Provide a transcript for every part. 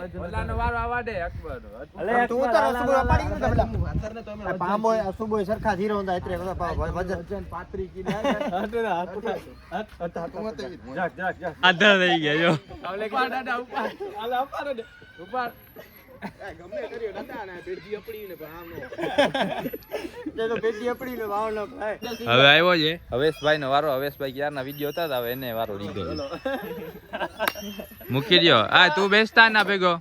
ઓલાનો વારો આવાડે અકબર અલે તું તો રસબો પાડી ગયો પેલા અંતરને તો અમે પામોય અસુબોય સરખા ધીરો ਹੁੰਦਾ એટલે વજન 35 કિલો આધા થઈ ગયા જો ઉપર દાદા ઉપર હાલ ઉપર ગમે કર્યો દાદા ને પેટી અપડી ને પણ આમ નો તો પેટી અપડી ને વાવ નો ભાઈ હવે આવ્યો છે હવેશભાઈ નો વારો હવેશભાઈ ક્યારના વિડિયો હતા હવે એને વારો લીધો મૂકી દયો આ તું બેસતા ના ભેગો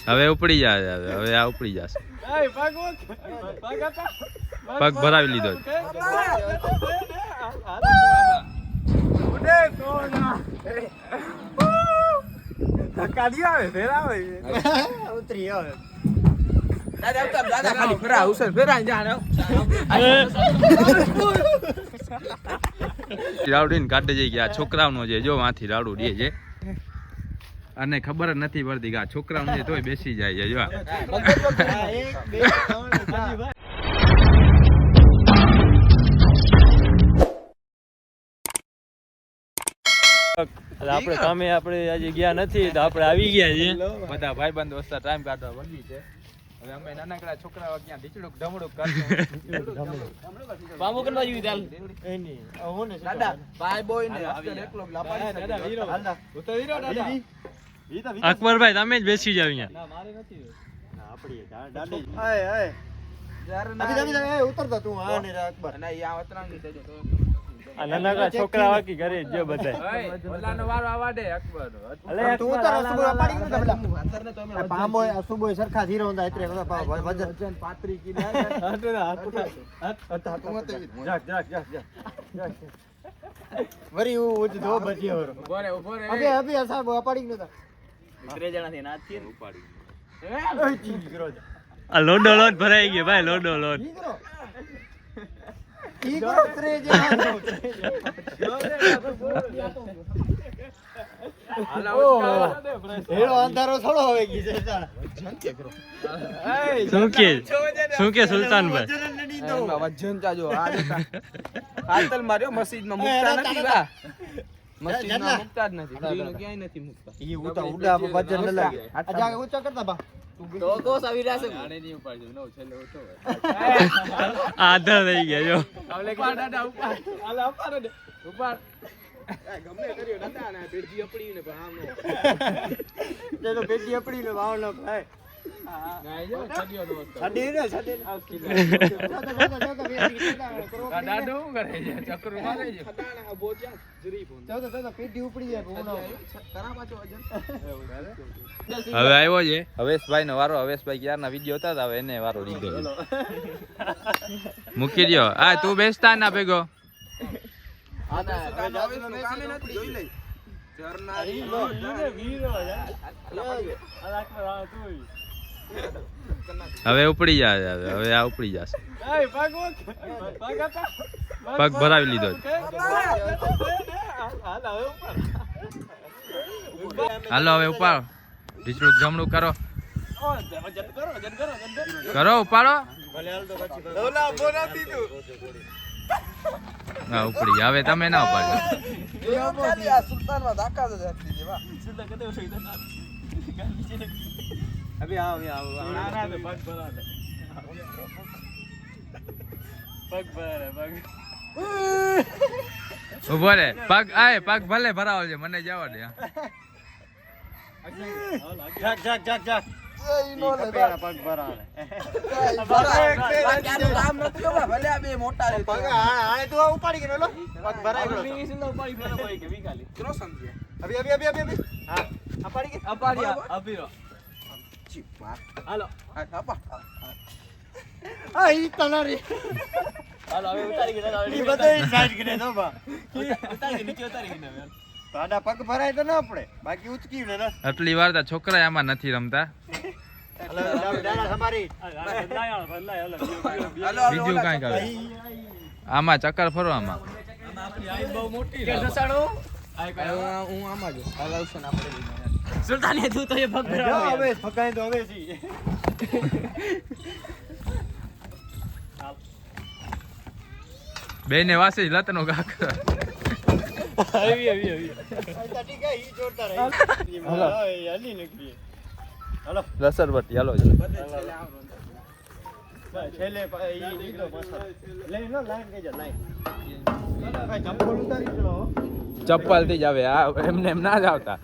હવે ઉપડી જાય હવે આ ઉપડી જશે પગ ભરાવી લીધો કાઢી આવે ફેર આવે ઉતરી આવે દાદા ખાલી ફેરા હુસેન ફેરા જાને રાવડીને કાઢે છે કે આ છોકરાઓનો છે જો માંથી રાવડું દે છે અને ખબર જ નથી પડતી કે આ છોકરાઓને તોય બેસી જાય છે જો આપણે કામે આપણે આજે ગયા નથી તો આપણે આવી ગયા છીએ બધા ભાઈબંધ દોસ્તા ટાઈમ કાઢવા વળી છે હવે અમે નાનકડા છોકરાઓ ક્યાં ઢીચડુક ઢમડુક કરશું બાબુ કરવા આવી ચાલ એની ઓને દાદા ભાઈ બોય ને અસ્કર એકલો લાપાડી દાદા વીરો હાલદા ઉતો વીરો દાદા અકબરભાઈ તમે જ બેસી જાવ અહીંયા ના મારે નથી ના આપડી દાદી આય આય યાર ના ઉતરતા તું આ ને અકબર ના ઈ આ વતરાંગી દેજો તો આ નાનકડા છોકરા વાકી ઘરે જો બધા ઓલાનો વારો આવાડે અકબર અલે તું તો રસબો પાડી ગયો પેલા અંતરને તો અમે પામોય અસુબોય સરખા ધીરો ਹੁੰਦਾ એટલે વજન 35 કિલો વરી ઉજ ધો બજી વરો ઉભો રે અભી સાહેબ પાડી ગયો ત્રે જણા થી નાચ થી ઉપાડી ઓય ચીજ કરો આ લોડો લોડ ભરાઈ ગયો ભાઈ લોડો લોડ ઈ કરો ત્રે જણા હેલો અંધારો થોડો હવે ગઈ છે શું કે સુલતાનભાઈ વજન ચાજો આ દેતા હાલતલ માર્યો મસ્જિદમાં મુકતા નથી વા મસ્જિદમાં મુકતા જ નથી દીનો ક્યાંય નથી મુકતા ઈ ઉતા ઉડા વજન ન લાગે આ જાગે ઊંચો કરતા બા તો કોસ આવી રહ્યા છે આને નહીં ઉપાડજો નો છેલ્લે ઉઠો આધા થઈ ગયા જો ઉપર દાદા ઉપર હાલ ઉપર ગમે કર્યો દાદા ને પેટી અપડી ને પણ આમ નો પેટી અપડી ને વાવ નો ભાઈ ગાય જો છડિયો દોસ્ત છડી ને છડી દાદા હું કરે છે ચક્કર મારે છે ખડાના બોજા જરી ફોન તો પેટી ઉપડી જાય બોનો કરા પાછો વજન હવે આવ્યો છે હવેશભાઈ નો વારો હવેશભાઈ ક્યારના વિડિયો હતા હવે એને વારો લીધો મૂકી દયો આ તું બેસતા ના ભેગો હવે ઉપડી જાય હવે આ ઉપડી જશે પગ ભરાવી લીધો હાલો હવે ઉપાડો ઢીચડું જમણું કરો કરો ઉપાડો હા ઉપડી હવે તમે ના ઉપાડો અભી આવ ઉભો રે પગ આય પગ ભલે ભરાવો છે મને જવા દે જાક પગ ભરાવે કામ નથી કરવા ભલે આ બે મોટા રે પગ આ તો ઉપાડી ગયો પગ ભરાઈ ગયો કેટલો સમજે અભી હા આ પાડી ગઈ અપીરો હાલો આપા આ ઈ તલારી હાલો હવે ઉતારી ગયા ઈ બધે સાઈડ કરે તો બા ઉતારી નીચે ઉતારી ગયા તાડા પગ ભરાય તો ના પડે બાકી ઉચકી ને ના આટલી વાર તો છોકરા આમાં નથી રમતા દાડા તમારી બીજું કાંઈ કરે આમાં ચક્કર ફરો આમાં આપણી આઈ બહુ મોટી કે જસાડો હું આમાં જ હાલ આવશે ને આપણે સુલતાને તું તો એ પગ ભરાવે હવે ફકાય તો હવે જી બેને વાસી લતનો કાક આવી તટી ગઈ ઈ જોરદાર રહી હાલો. ઓય હલી નીકળી હાલો રસરવટી હાલો છેલ્લે ઈ લીધો પાછો લઈ નો લાઈન કઈ જા લાઈન ભાઈ ચંપલ ઉતારી દો ચપ્પલ થી જ આવે આ એમને એમ ના જ આવતા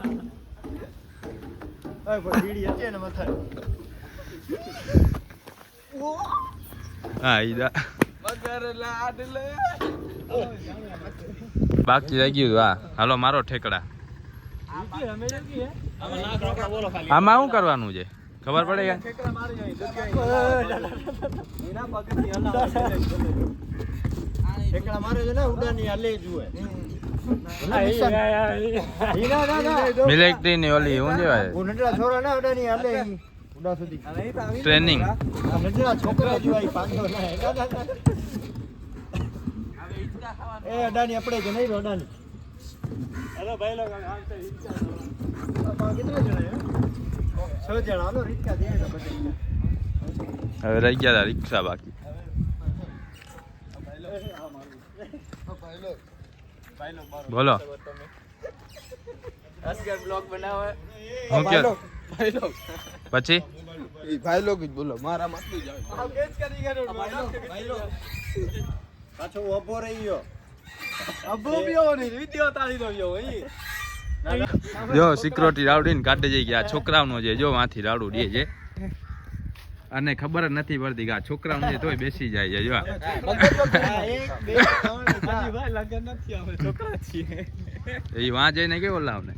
ઓય પણ બીડી હતી ને મથાર હા ઈદા વગર લાડલે બાકી રહી ગયું હા હાલો મારો ઠેકડા આમાં શું કરવાનું છે ખબર પડે કે એના પગથી હલા એકલા મારે છે ને ઉડાની હાલે જુએ મિલિટરી ની ઓલી શું કહેવાય નટલા છોરા ના ઉડાની હાલે ઈ ઉડા સુધી ટ્રેનિંગ નટલા છોકરા જોઈ પાંચો ના એ અડાની આપણે કે નહીં અડાની હેલો ભાઈ લોકો આમ તો રિક્ષા કેટલા જણા 6 જણા હાલો રિક્ષા દે બધા હવે રહી ગયા તા રિક્ષા બાકી બોલો અસગર બ્લોગ બનાવે હું કે પછી ઈ ભાઈ લોગ જ બોલો મારા માં જ આવે આ કેસ કરી ગયો ભાઈ લો પાછો ઊભો રહી ગયો અબો બીઓ ની વિડિયો તાળી દો યો ઈ જો સિક્યુરિટી રાવડીને કાઢે જઈ ગયા છોકરાઓનો છે જો વાંથી રાવડું દે છે અને ખબર જ નથી પડતી કે આ છોકરાઓને છે તોય બેસી જાય છે જો એક બે ત્રણ ચાર ભાઈ લગન નથી આવે છોકરા છીએ એ વાં જઈને કેવો લાવને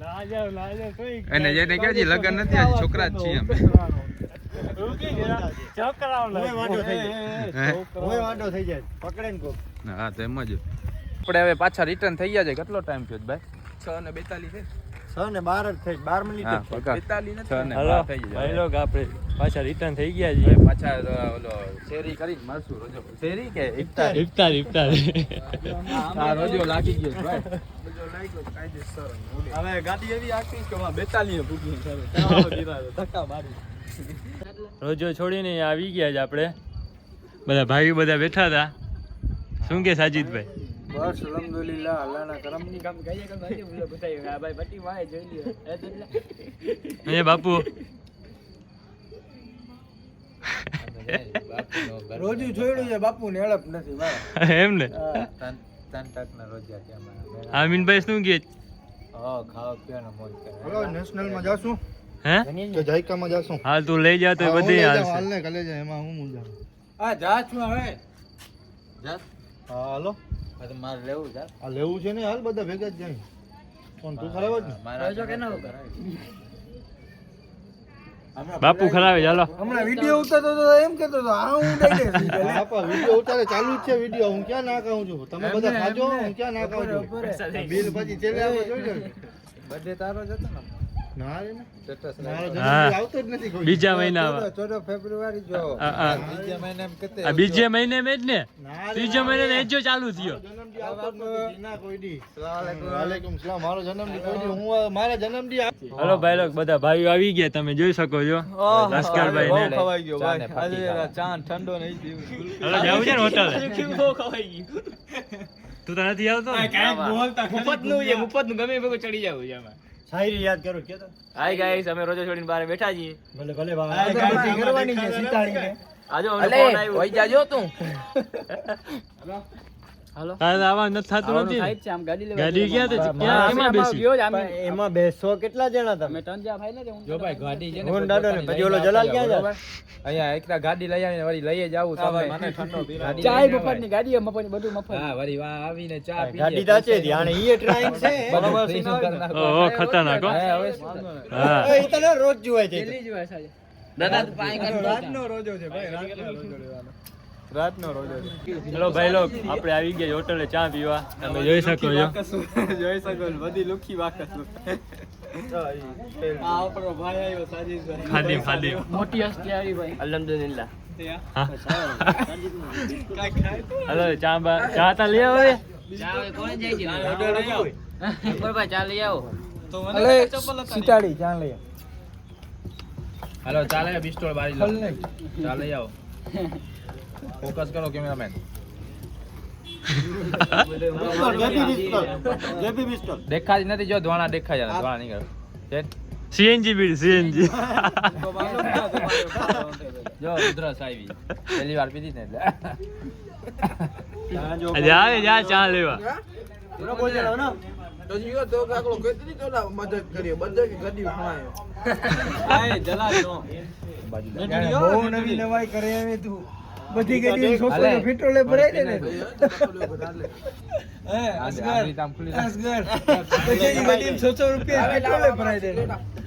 ના જાવ તોય એને જેને કહે છે લગન નથી આજે છોકરા જ છીએ અમે છોકરાઓ લે વાંઢો થઈ હે? જાય ઓય વાંઢો થઈ જાય પકડે ને કો હા તો એમ જ આપણે હવે પાછા રિટર્ન થઈ ગયા છે કેટલો ટાઈમ થયો છે ભાઈ 6:42 છે 6 ને 12 જ થઈ 12 મિનિટ હા જ પકા 42 નથી 6 ને હલો 12 થઈ ભાઈ જાય લોગ આપણે પાછા રિટર્ન થઈ ગયા હવે છીએ પાછા ઓલો શેરી કરીને મળશું રોજો શેરી કે ઇફતાર ઇફતાર હા રોજો લાગી ગયો છે ભાઈ બીજો લાગ્યો કાયદેસર હવે ગાડી એવી આખી કે 42 એ પૂકી ધક્કા મારી રોજો છોડીને અહીંયા આવી ગયા છે આપણે બધા ભાઈઓ બધા બેઠા હતા શું કે સાજીદભાઈ બસ અલ્હમ્દુલિલ્લાહ અલ્લાહના કરમની કામ કહીએ કે ભાઈ બોલો બતાવ્યો આ ભાઈ બટી વાય જોઈ લ્યો એ તો અહીંયા બાપુ રોજુ જોડ્યું છે બાપુ ને હડપ નથી ભાઈ એમ ને આમીનભાઈ શું કે બોલો નેશનલ માં જાશું હે કે જાયકામાં જાશું હાલ તું લઈ જા તો બધી હાલશે હાલને કલે જાય એમાં હું મુંજા આ જા છું હવે જા હા હાલો મારે લેવું છે આ લેવું છે ને હાલ બધા ભેગા જ જાય કોણ તું ખરાબ જ ને રોજો કે ના બાપુ ખરાવે ચાલો હમણાં વિડિયો ઉતારતો તો એમ કહેતો તો આ હું દઈ દે બાપા વિડિયો ઉતારે ચાલુ જ છે વિડિયો હું ક્યાં ના કહું છું તમે બધા ખાજો હું ક્યાં ના કહું છું બિલ પછી છેલ્લે આવે જોઈ લો બર્થડે તારો જ હતો ને ના રે ને સ્ટેટસ મારો જન્મદિવસ આવતો જ નથી કોઈ બીજા મહિનામાં 14 ફેબ્રુઆરી જો બીજા મહિને આ બીજે મહિને મેં જ ને ત્રીજા મહિને ને જ જો ચાલુ થયો જન્મદિવસ આવતો જ નથી ના કોઈ દી વાલેકુમ સલામ મારો જન્મદિવસ કોઈ દી હું મારા જન્મદિવસ હલો ભાઈ લોગ બધા ભાઈઓ આવી ગયા તમે જોઈ શકો છો લશ્કરભાઈ ને ખવાઈ ગયો ભાઈ આજે ચા ઠંડો નહીં પીવું હલો જાવું છે ને હોટલ તું તો નથી આવતો ને? મુફત નું ગમે ભેગું ચડી જાવ છે આમાં શાયરી યાદ કરો કે તો હાય ગાઈસ અમે રોજો છોડીને બહાર બેઠા છીએ ભલે ભલે ભાઈ ગાડી કરવાની છે સીતાડીને આજો અમને ફોન આવ્યો ઓય જાજો તું તારે આવા નથી થતું નથી ને? છે આમ ગાડી ગાડી ક્યાં હતી? ક્યાં એમાં બેસી એમાં બેસો કેટલા જણા તમે ત્રણ જા ભાઈ ને જો ભાઈ ગાડી છે હું દાદો ને પછી ઓલો જલાલ ક્યાં જાય અહીંયા એકલા ગાડી લઈ આવીને વળી લઈએ જાવું તમે મને ઠંડો પીરાવો. ચાય મફત ની ગાડી મફત બધું મફત હા વળી વા આવીને ચા પી ગાડી દાચે ધી આને ઈ ટ્રાઈંગ છે બરોબર સીન કરી નાખો. ઓહો ખતરનાક હો. હા, હવે શું કરે? હા ઈ તને રોજ જોવાય છે દિલ્હી જોવા સાજે દાદા પાઈ કાઢ રાતનો રોજો છે ભાઈ રાતનો રોજો છે ચલો ભાઈ લોગ આપણે આવી ગયા હોટલે ચા પીવા તમે જોઈ શકો છો જોઈ શકો બધી લુખી વાકસ આ આપણો ભાઈ આવ્યો સાજીદભાઈ ખાધી ખાધી મોટી હસ્તી આવી ભાઈ અલ્હમ્દુલિલ્લાહ હા. હલો ચા તા લઈ આવો રે. ચા કોણ જાય છે ભાઈ ચા લઈ આવો અલે સીતાડી ચાલ લઈ હાલો ચાલે પિસ્તોલ બારી લો ચાલે આવો ફોકસ કરો કેમેરામેન. દેખાતી નથી જો ધોણા દેખાય છે ધોણા નીકળે છે. સીએનજી બીડ સીએનજી જો ઉધરસ આવી પહેલી વાર પીધી ને એટલે આજે આવે જા ચા લેવા. તો જીઓ તો કાકડો કેટલી તો મદદ કર્યો બધા કે ગડી ખણાયો બહુ નવી નવાઈ કરે હવે તું બધી ગડી છોકરીઓ પેટ્રોલે ભરાઈ દે ને આમ ખુલી જાય. અસગર બધી ગડી 600 રૂપિયા પેટ્રોલે ભરાઈ દે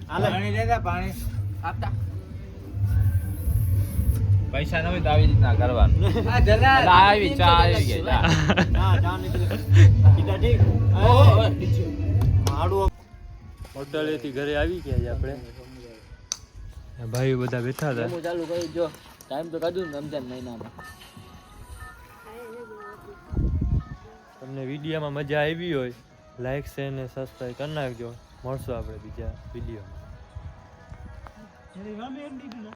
પાણી લેતા પાણી આપતા પૈસા ન હોય તો આવી રીતના કરવાનું. આ જલા એટલે આવી ચા આવી ગઈ ચા. હોટલેથી ઘરે આવી ગયા છે આપણે. ભાઈઓ બધા બેઠા હતા. ચાલુ કરી જો ટાઈમ તો કાઢું ને રમજાન મહિનામાં. તમને વિડીયોમાં મજા આવી હોય લાઈક શેર ને સબસ્ક્રાઈબ કરી નાખજો. મળશું આપણે બીજા વિડીયોમાં.